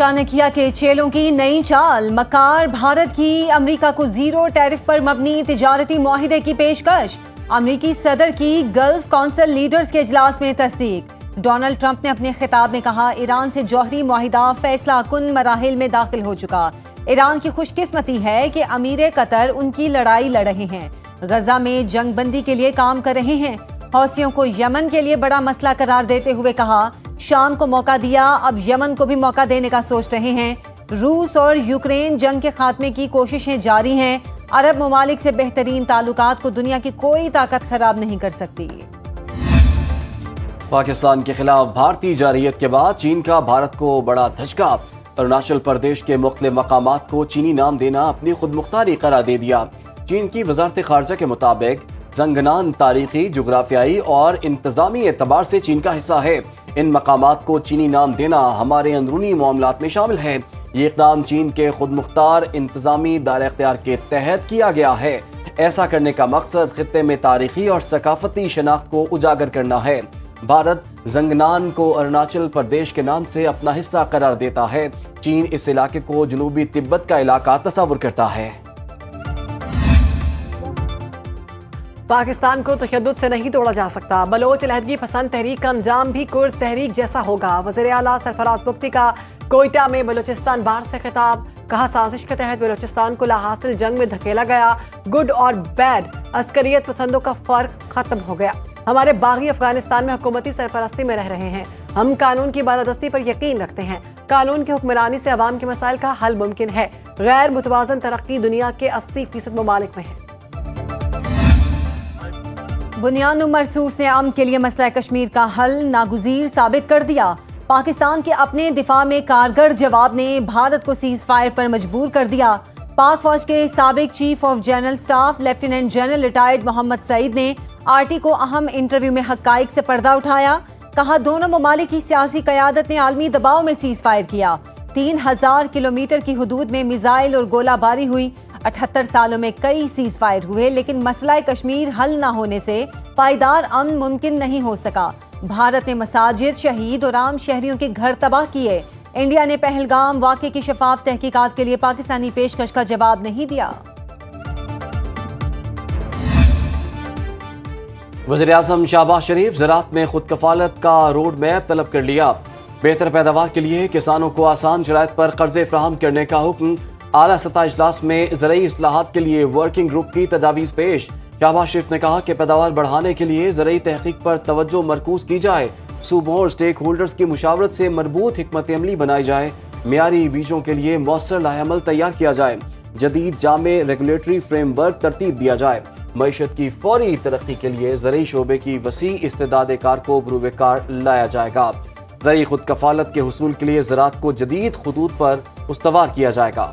شاہ نے کیا کہ چیلوں کی نئی چال، مکار بھارت کی امریکہ کو زیرو ٹیرف پر مبنی تجارتی معاہدے کی پیشکش، امریکی صدر کی گلف کونسل لیڈرز کے اجلاس میں تصدیق۔ ڈونلڈ ٹرمپ نے اپنے خطاب میں کہا ایران سے جوہری معاہدہ فیصلہ کن مراحل میں داخل ہو چکا۔ ایران کی خوش قسمتی ہے کہ امیر قطر ان کی لڑائی لڑ رہے ہیں، غزہ میں جنگ بندی کے لیے کام کر رہے ہیں۔ حوثیوں کو یمن کے لیے بڑا مسئلہ قرار دیتے ہوئے کہا شام کو موقع دیا، اب یمن کو بھی موقع دینے کا سوچ رہے ہیں۔ روس اور یوکرین جنگ کے خاتمے کی کوششیں جاری ہیں۔ عرب ممالک سے بہترین تعلقات کو دنیا کی کوئی طاقت خراب نہیں کر سکتی۔ پاکستان کے خلاف بھارتی جارحیت کے بعد چین کا بھارت کو بڑا دھچکا، اروناچل پردیش کے مختلف مقامات کو چینی نام دینا اپنی خود مختاری قرار دے دیا۔ چین کی وزارت خارجہ کے مطابق زنگنان تاریخی، جغرافیائی اور انتظامی اعتبار سے چین کا حصہ ہے۔ ان مقامات کو چینی نام دینا ہمارے اندرونی معاملات میں شامل ہے۔ یہ اقدام چین کے خود مختار انتظامی دائرہ اختیار کے تحت کیا گیا ہے۔ ایسا کرنے کا مقصد خطے میں تاریخی اور ثقافتی شناخت کو اجاگر کرنا ہے۔ بھارت زنگنان کو اروناچل پردیش کے نام سے اپنا حصہ قرار دیتا ہے۔ چین اس علاقے کو جنوبی تبت کا علاقہ تصور کرتا ہے۔ پاکستان کو تشدد سے نہیں توڑا جا سکتا، بلوچ علیحدگی پسند تحریک کا انجام بھی کرد تحریک جیسا ہوگا۔ وزیر اعلیٰ سرفراز بگٹی کا کوئٹہ میں بلوچستان بار سے خطاب، کہا سازش کے تحت بلوچستان کو لاحاصل جنگ میں دھکیلا گیا، گڈ اور بیڈ عسکریت پسندوں کا فرق ختم ہو گیا۔ ہمارے باغی افغانستان میں حکومتی سرپرستی میں رہ رہے ہیں، ہم قانون کی بالادستی پر یقین رکھتے ہیں، قانون کی حکمرانی سے عوام کے مسائل کا حل ممکن ہے۔ غیر متوازن ترقی دنیا کے 80% ممالک میں ہے۔ بنیاد مرسوس نے امن کے لیے مسئلہ کشمیر کا حل ناگزیر ثابت کر دیا۔ پاکستان کے اپنے دفاع میں کارگر جواب نے بھارت کو سیز فائر پر مجبور کر دیا۔ پاک فوج کے سابق chief of general staff lieutenant general retired Muhammad Saeed نے آرٹی کو اہم انٹرویو میں حقائق سے پردہ اٹھایا، کہا دونوں ممالک کی سیاسی قیادت نے عالمی دباؤ میں سیز فائر کیا۔ 3000 کلومیٹر کی حدود میں میزائل اور گولہ باری ہوئی۔ 78 سالوں میں کئی سیز فائر ہوئے، لیکن مسئلہ کشمیر حل نہ ہونے سے پائیدار امن ممکن نہیں ہو سکا۔ بھارت نے مساجد، شہید اور عام شہریوں کے گھر تباہ کیے۔ انڈیا نے پہلگام واقعے کی شفاف تحقیقات کے لیے پاکستانی پیشکش کا جواب نہیں دیا۔ وزیر اعظم شہباز شریف زراعت میں خود کفالت کا روڈ میپ طلب کر لیا۔ بہتر پیداوار کے لیے کسانوں کو آسان شرائط پر قرضے فراہم کرنے کا حکم۔ اعلیٰ سطح اجلاس میں زرعی اصلاحات کے لیے ورکنگ گروپ کی تجاویز پیش۔ شہباز شریف نے کہا کہ پیداوار بڑھانے کے لیے زرعی تحقیق پر توجہ مرکوز کی جائے، صوبوں اور اسٹیک ہولڈرز کی مشاورت سے مربوط حکمت عملی بنائی جائے، معیاری بیجوں کے لیے مؤثر لائحہ عمل تیار کیا جائے، جدید جامع ریگولیٹری فریم ورک ترتیب دیا جائے، معیشت کی فوری ترقی کے لیے زرعی شعبے کی وسیع استعداد کار کو بروئے کار لایا جائے گا۔ زرعی خود کفالت کے حصول کے لیے زراعت کو جدید خطوط پر استوار کیا جائے گا۔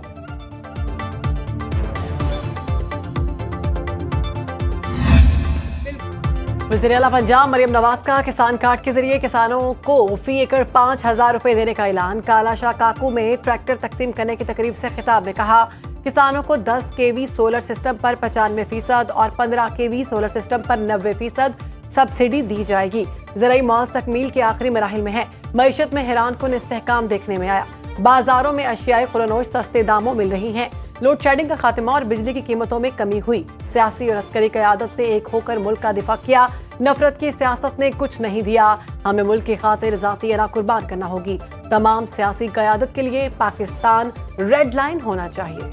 وزیر اعلیٰ پنجاب مریم نواز کا کسان کارڈ کے ذریعے کسانوں کو فی ایکڑ 5000 روپے دینے کا اعلان۔ کالا شاہ کاکو میں ٹریکٹر تقسیم کرنے کی تقریب سے خطاب میں کہا کسانوں کو 10 kV سولر سسٹم پر 95% اور 15 kV سولر سسٹم پر 90% سبسڈی دی جائے گی۔ زرعی معاذ تکمیل کے آخری مراحل میں ہے۔ معیشت میں حیران کن استحکام دیکھنے میں آیا، بازاروں میں اشیاء خوراک سستے داموں مل رہی ہیں، لوڈ شیڈنگ کا خاتمہ اور بجلی کی قیمتوں میں کمی ہوئی۔ سیاسی اور عسکری قیادت نے ایک ہو کر ملک کا دفاع کیا، نفرت کی سیاست نے کچھ نہیں دیا، ہمیں ملک کی خاطر ذاتی انا قربان کرنا ہوگی۔ تمام سیاسی قیادت کے لیے پاکستان ریڈ لائن ہونا چاہیے۔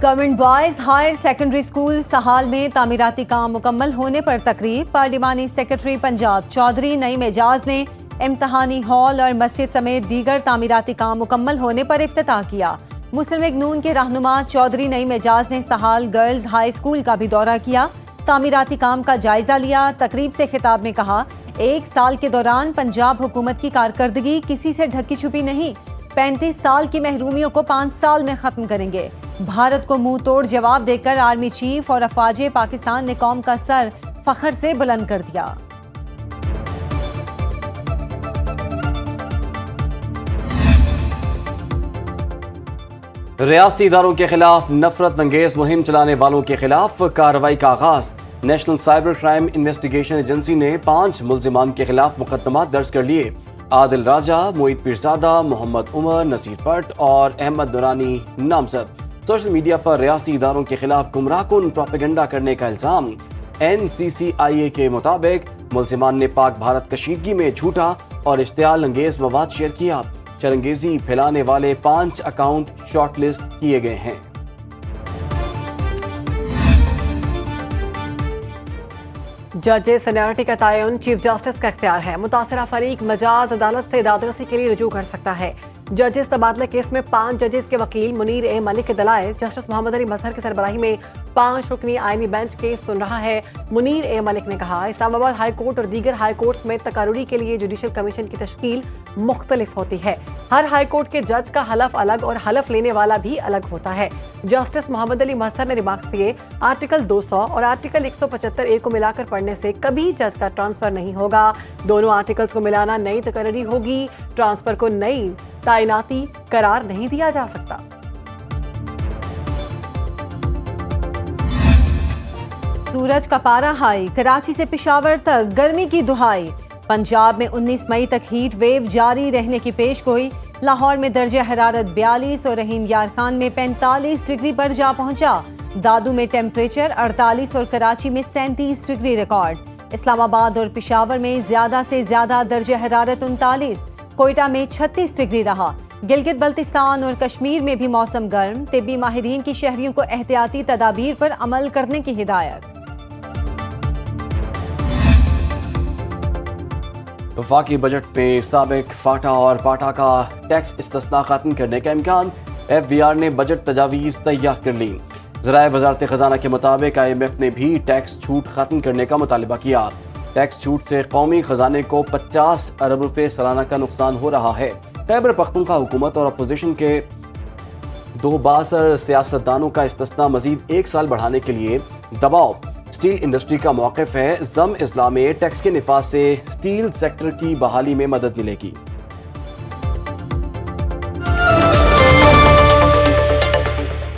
Government boys higher secondary school Sahal میں تعمیراتی کام مکمل ہونے پر تقریب۔ پارلیمانی سیکرٹری پنجاب چودھری نعیم اعجاز نے امتحانی ہال اور مسجد سمیت دیگر تعمیراتی کام مکمل ہونے پر افتتاح کیا۔ مسلم لیگ نون کے رہنما چودھری نعیم اعجاز نے سہال گرلز ہائی اسکول کا بھی دورہ کیا، تعمیراتی کام کا جائزہ لیا۔ تقریب سے خطاب میں کہا 1 سال کے دوران پنجاب حکومت کی کارکردگی کسی سے ڈھکی چھپی نہیں، 35 سال کی محرومیوں کو 5 سال میں ختم کریں گے۔ بھارت کو منہ توڑ جواب دے کر آرمی چیف اور افواج پاکستان نے قوم کا سر فخر سے بلند کر دیا۔ ریاستی اداروں کے خلاف نفرت انگیز مہم چلانے والوں کے خلاف کارروائی کا آغاز۔ National cyber crime investigation agency نے 5 ملزمان کے خلاف مقدمات درج کر لیے۔ عادل راجہ، معید پیرزادہ، محمد عمر، نصیر بٹ اور احمد نورانی نامزد۔ سوشل میڈیا پر ریاستی اداروں کے خلاف گمراہ کن پروپیگنڈا کرنے کا الزام۔ NCCIA کے مطابق ملزمان نے پاک بھارت کشیدگی میں جھوٹا اور اشتعال انگیز مواد شیئر کیا۔ شرانگیزی پھیلانے والے 5 اکاؤنٹ شارٹ لسٹ کیے گئے ہیں۔ ججز سینیورٹی کا تعین چیف جسٹس کا اختیار ہے۔ متاثرہ فریق مجاز عدالت سے داد رسی کے لیے رجوع کر سکتا ہے۔ ججز تبادلہ کیس میں 5 ججز کے وکیل منیر اے ملک کے دلائل جسٹس محمد علی مظہر کی سربراہی میں 5 رکنی آئینی بینچ کیس سن رہا ہے۔ منیر اے ملک نے کہا، اسلام آباد ہائی کورٹ اور دیگر ہائی کورٹس میں تقرری کے لیے جوڈیشل کمیشن کی تشکیل مختلف ہوتی ہے۔ ہر ہائی کورٹ کے جج کا حلف الگ اور حلف لینے والا بھی الگ ہوتا ہے۔ جسٹس محمد علی مظہر نے ریمارکس دیے، آرٹیکل 200 اور آرٹیکل 175 کو ملا کر پڑھنے سے کبھی جج کا ٹرانسفر نہیں ہوگا۔ دونوں آرٹیکلز کو ملانا نئی تقرری ہوگی۔ ٹرانسفر کو نئی تعیناتی قرار نہیں دیا جا سکتا۔ سورج کا پارا ہائی، کراچی سے پشاور تک گرمی کی دہائی۔ پنجاب میں 19 مئی تک ہیٹ ویو جاری رہنے کی پیش گوئی۔ لاہور میں درجہ حرارت 42 اور رحیم یار خان میں 45 ڈگری پر جا پہنچا۔ دادو میں ٹیمپریچر 48 اور کراچی میں 37 ڈگری ریکارڈ۔ اسلام آباد اور پشاور میں زیادہ سے زیادہ درجہ حرارت 39۔ کوئٹہ میں 36 ڈگری رہا۔ گلگت بلتستان اور کشمیر میں بھی موسم گرم۔ طبی ماہرین کی شہریوں کو احتیاطی تدابیر پر عمل کرنے کی ہدایت۔ وفاقی بجٹ میں سابق فاٹا اور پاٹا کا ٹیکس استثناء ختم کرنے کا امکان۔ FBR نے بجٹ تجاویز تیار کر لی۔ ذرائع وزارت خزانہ کے مطابق IMF نے بھی ٹیکس چھوٹ ختم کرنے کا مطالبہ کیا۔ ٹیکس چھوٹ سے قومی خزانے کو 50 ارب روپے سالانہ کا نقصان ہو رہا ہے۔ خیبر پختونخوا حکومت اور اپوزیشن کے 2 بااثر سیاستدانوں کا استثناء مزید 1 سال بڑھانے کے لیے دباؤ۔ اسٹیل انڈسٹری کا موقف ہے، ضم اضلاع میں ٹیکس کے نفاذ سے اسٹیل سیکٹر کی بحالی میں مدد ملے گی۔